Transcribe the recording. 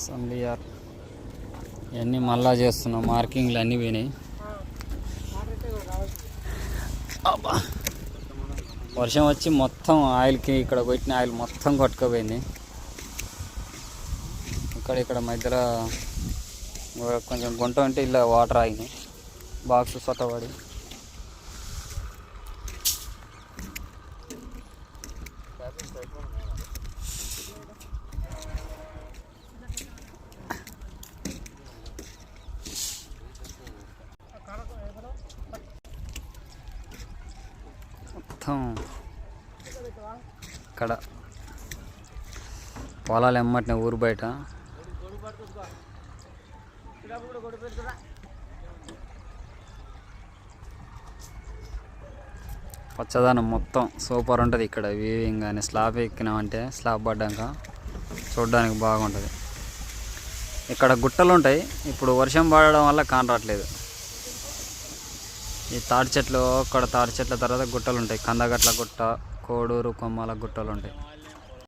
సంబియార్ ఇవన్నీ మళ్ళా చేస్తున్నాం. మార్కింగ్లు అన్నీ పోయినాయి. వర్షం వచ్చి మొత్తం ఆయిల్కి ఇక్కడ కొట్టిన ఆయిల్ మొత్తం కొట్టుకుపోయింది. ఇక్కడ మధ్యలో కొంచెం గుంట ఉంటే ఇలా వాటర్ ఆగినాయి. బాక్స్ సొట్టబడి మొత్తం ఇక్కడ పొలాలు ఎమ్మటిన ఊరు బయట పచ్చదనం మొత్తం సూపర్ ఉంటుంది. ఇక్కడ వీవింగ్ కానీ స్లాబ్ ఎక్కినామంటే స్లాబ్ పడ్డాక చూడడానికి బాగుంటుంది. ఇక్కడ గుట్టలు ఉంటాయి. ఇప్పుడు వర్షం పడడం వల్ల కానరాట్లేదు. ఈ తాడి చెట్లు, అక్కడ తాడి చెట్ల తర్వాత గుట్టలు ఉంటాయి. కందగట్ల గుట్ట, కోడూరు కొమ్మాల గుట్టలు ఉంటాయి.